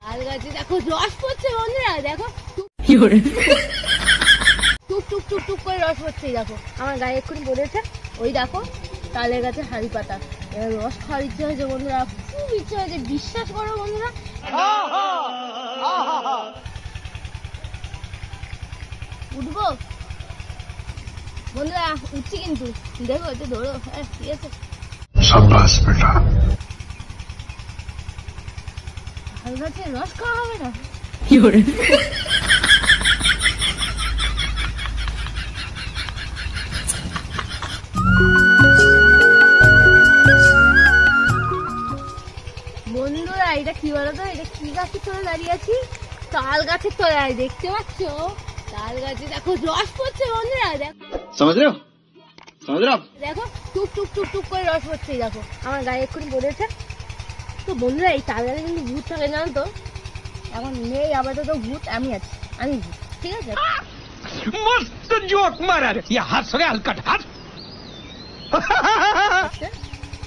তাল গাছে দেখো রস পড়ছে বন্ধুরা, দেখো টুক টুক টুক টুক করে রস পড়ছে। দেখো আমার গায়ে এক্ষুনি পড়েছে, ওই দেখো তালের গাছে হাড়ি পাতা। রস খাওয়ার ইচ্ছে হয়েছে বন্ধুরা, খুব ইচ্ছে হয়েছে, বিশ্বাস করো বন্ধুরা। উঠবো বন্ধুরা, উঠছি কিন্তু, দেখো একটু ধরো। হ্যাঁ ঠিক আছে, শাবাশ বেটা। তাল গাছে রস খাওয়া হবে না? কি করে? বন্ধুরা এটা কি বলতো, এটা কি গাছের তলায় দাঁড়িয়ে আছি? তাল গাছের তলায়, দেখতে পাচ্ছ? তাল গাছে দেখো রস পড়ছে বন্ধুরা, দেখো দেখো টুক টুক টুক টুক করে রস পড়ছে। দেখো আমার গায়ে এক্ষুনি পড়েছে। তো বন্ধুরা এই তাল গাছে কিন্তু ভূত থাকে, জানো তো? এখন নেই আপাতত ভূত, আমি আছি, আমি ভূত, ঠিক আছে? মস্ত জোক মারার, ইয়া হাস রে হালকা হাস।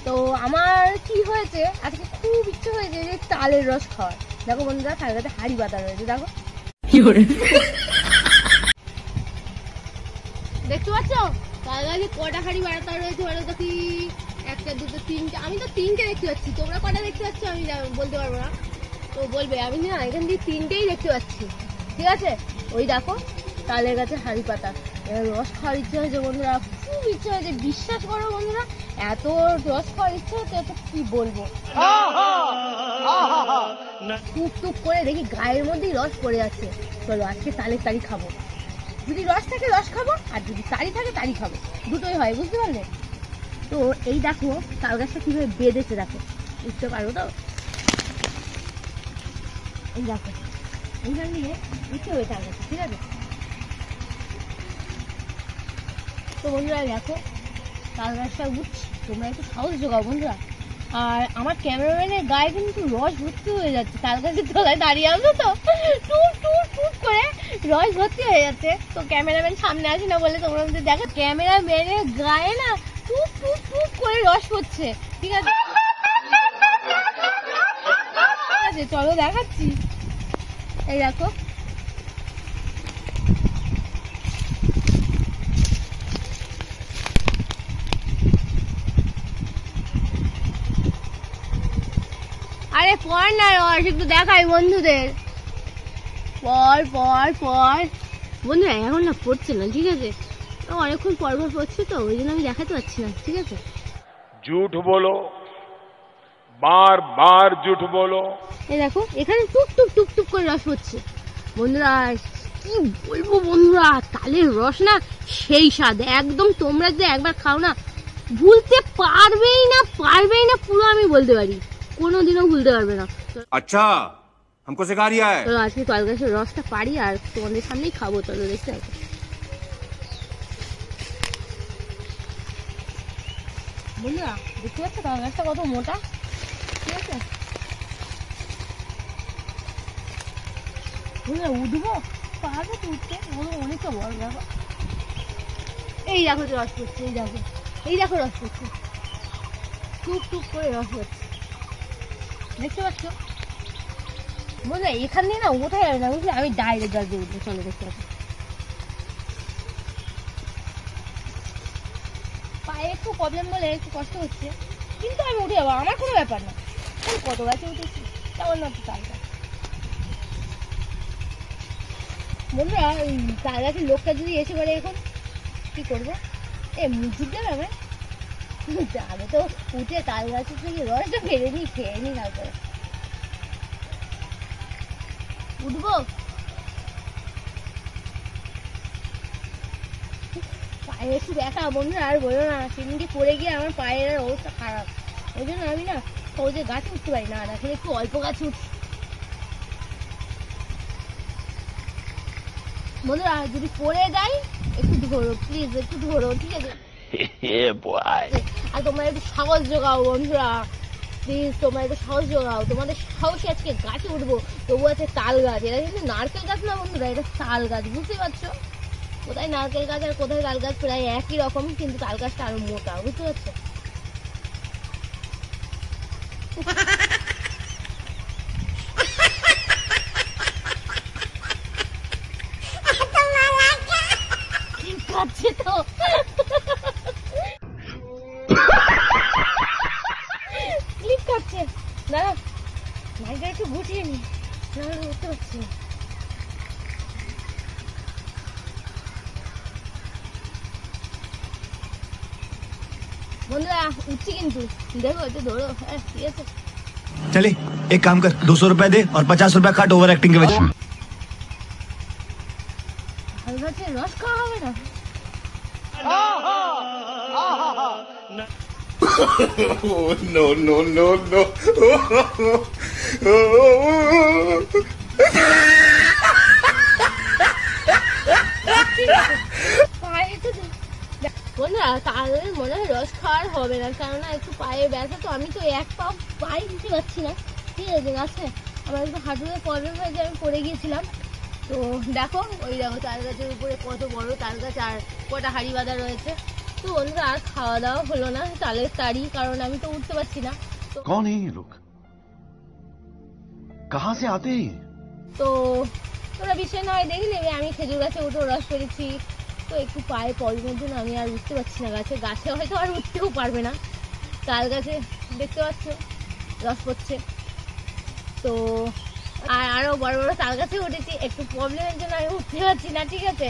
তো আমার কি হয়েছে, আজকে খুব ইচ্ছে হয়েছে যে তালের রস খাওয়ার। দেখো বন্ধুরা তাল গাছে হাড়ি পাতা রয়েছে, দেখো দেখতে পাচ্ছ তাল গাছে কটা হাড়ি পাতা রয়েছে বলো তো? কি একটা দুটো তিনটে, আমি তো তিনটে দেখতে পাচ্ছি, তোমরা কটা দেখতে পাচ্ছ আমি বলতে পারবো না, তো বলবে। আমি না এখান থেকে তিনটেই দেখতে পাচ্ছি, ঠিক আছে? ওই দেখো তালের গাছে হাড়ি পাতা, রস খাওয়ার ইচ্ছে হয়েছে বন্ধুরা, খুব ইচ্ছে হয়েছে, বিশ্বাস করো বন্ধুরা। এত রস খাওয়ার ইচ্ছে হচ্ছে, এত কি বলবো। টুক টুক করে দেখি গায়ের মধ্যেই রস পড়ে যাচ্ছে। চলো আজকে তালের তারি খাবো, যদি রস থাকে রস খাবো, আর যদি তারি থাকে তারি খাবো, দুটোই হয়, বুঝতে পারলে? তো এই দেখো তাল গাছটা কিভাবে বেঁধেছে, দেখো, বুঝতে পারবো তো? এই দেখো এইখান দিয়ে উঠতে হবে তাল গাছে, ঠিক আছে? তো বন্ধুরা দেখো তাল গাছটা উঠছি, তোমরা একটু সাহস জোগাও বন্ধুরা। আর আমার ক্যামেরাম্যানের গায়ে কিন্তু রস ভর্তি হয়ে যাচ্ছে, তাল গাছের তলায় দাঁড়িয়ে আসো তো টুক টুক টুক করে রস ভর্তি হয়ে যাচ্ছে। তো ক্যামেরাম্যান সামনে আসে না বলে তোমরা দেখো ক্যামেরাম্যানের গায়ে না টুক টুক টুক করে রস পড়ছে, ঠিক আছে? ঠিক আছে চলো দেখাচ্ছি, এই দেখো। আরে পর না রস, একটু দেখাই বন্ধুদের, পর পর পর। বন্ধুরা এখন না পড়ছে না, ঠিক আছে? অনেকক্ষণ পর পর পড়ছে, তো ওই জন্য আমি দেখাতে পারছি না, ঠিক আছে? झूठ बोलो, बार बार झूठ बोलो। এই দেখো এখানে টুক টুক টুক টুক করে রস পড়ছে বন্ধুরা, কি বলবো বন্ধুরা, তালের রস না সেই স্বাদ একদম। তোমরা যদি একবার খাও না ভুলতে পারবেই না, পুরো আমি বলতে পারি, কোনোদিনও ভুলতে পারবে না। আচ্ছা हमको सिखा रिया है। চলো আজকে তাল গাছের রসটা পারি আর তোমাদের সামনেই খাবো, চলো দেখতে হবে। বন্ধুরা দেখতে পাচ্ছ তাল গাছটা কত মোটা, ঠিক আছে? বন্ধুরা উঠবো, পারবে তো উঠতে, অনেকটা বড়। দেখো এই দেখো রস পড়ছে, এই দেখো, এই দেখো রস পড়ছে, টুক টুক করে রস পড়ছে, দেখতে পাচ্ছ বন্ধুরা? এখান দিয়ে না ওঠা যাবে না, বুঝলি? আমি ডাইরেক্ট গাছ দিয়ে উঠবো, চলো দেখতে পাচ্ছি। পায়ে একটু প্রবলেম বলে একটু কষ্ট হচ্ছে, কিন্তু আমি উঠে যাবো, আমার কোনো ব্যাপার না। আমি কত গাছে উঠেছি, তেমন না তাল গাছ। বন্ধুরা তাল গাছের লোকটা যদি এসে পড়ে এখন কি করবো? মুরগি দেবে আমি আগে তো উঠে তাল গাছের থেকে রসটা ফেলে নি, খেয়ে নি, তারপরে উঠবো। পায়ে একটু দেখা বন্ধুরা, আর বলো না, সেদিনকে পড়ে গিয়ে আমার পায়ের অবস্থা খারাপ, ওই জন্য আমি না সহজে গাছে উঠতে পারি না, এখন একটু অল্প গাছে উঠছি। বন্ধুরা যদি পড়ে যাই একটু ধরো প্লিজ, একটু ধরো, ঠিক আছে? আর তোমরা একটু সাহস জোগাও বন্ধুরা, প্লিজ তোমরা একটু সাহস জোগাও, তোমাদের সাহসে আজকে গাছে উঠবো। তবু আছে তাল গাছ, এটা কিন্তু নারকেল গাছ না বন্ধুরা, এটা তাল গাছ, বুঝতে পারছো? কোথায় নারকেল গাছ আর কোথায় তাল গাছ প্রায় একই রকম, কিন্তু তাল গাছটা আরো মোটা, বুঝতে পারছো? স্লিপ করছে দাঁড়া, মাইকটা একটু গুছিয়ে নি, নাহলে উঠতে পারছি না। বন্ধুরা উঠছি কিন্তু, দেখো একটু ধরো। হ্যাঁ ঠিক আছে। चले एक काम कर 200 रुपए दे और 50 रुपए काट ओवर एक्टिंग के वजह। রস খাওয়া হবে না? No, no, no, no. বন্ধুরা তাহলে মনে হয় রস খাওয়ার হবে না, কেননা একটু পায়ে ব্যথা তো, আমি তো এক পাও পায়ে দিতে পারছি না। ঠিক আছে গাছে আমার একটু হাঁটুতে প্রবলেম হয়েছে, আমি পড়ে গিয়েছিলাম। তো দেখো ওই দেখো তাল গাছের উপরে কত বড় তাল গাছ, আর কটা হাঁড়ি বাঁধা রয়েছে। তো বন্ধুরা আর খাওয়া দাওয়া হলো না তালের তাড়ি, কারণ আমি তো উঠতে পারছি না। তো कौन है ये लोग? कहाँ से आते हैं? তো তোমরা বিষয় না হয় দেখে নেবে, আমি খেজুর গাছে উঠে রস পেরেছি। তো একটু পায়ে প্রবলেমের জন্য আমি আর উঠতে পারছি না গাছে, গাছে হয়তো আর উঠতেও পারবে না। তাল গাছে দেখতে পাচ্ছ রস পড়ছে। তো আর আরো বড় বড় তাল গাছে উঠেছি, একটু প্রবলেমের জন্য আমি উঠতে পারছি না। ঠিক আছে,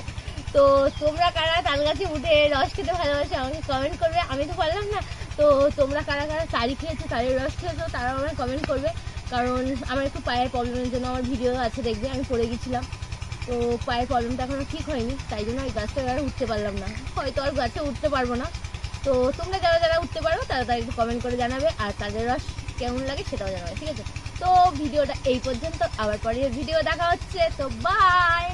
তো তোমরা কারা তাল গাছে উঠে রস খেতে ভালোবাসো আমাকে কমেন্ট করবে, আমি তো পারলাম না। তো তোমরা কারা কারা তারি খেয়েছো, তারের রস খেয়েছো, তারাও আমাকে কমেন্ট করবে। কারণ আমার একটু পায়ের প্রবলেমের জন্য আমার ভিডিও আছে দেখবে, আমি পড়ে গেছিলাম। তো পায়ের প্রবলেমটা এখনো ঠিক হয়নি, তাই জন্য ওই গাছটা আর উঠতে পারলাম না, হয়তো আর গাছে উঠতে পারবো না। তো তোমরা যারা যারা উঠতে পারো তারা তারা একটু কমেন্ট করে জানাবে, আর তাদের রস কেমন লাগে সেটাও জানাবে। ঠিক আছে, তো ভিডিওটা এই পর্যন্ত, আবার পরের ভিডিও দেখা হচ্ছে। তো বাই।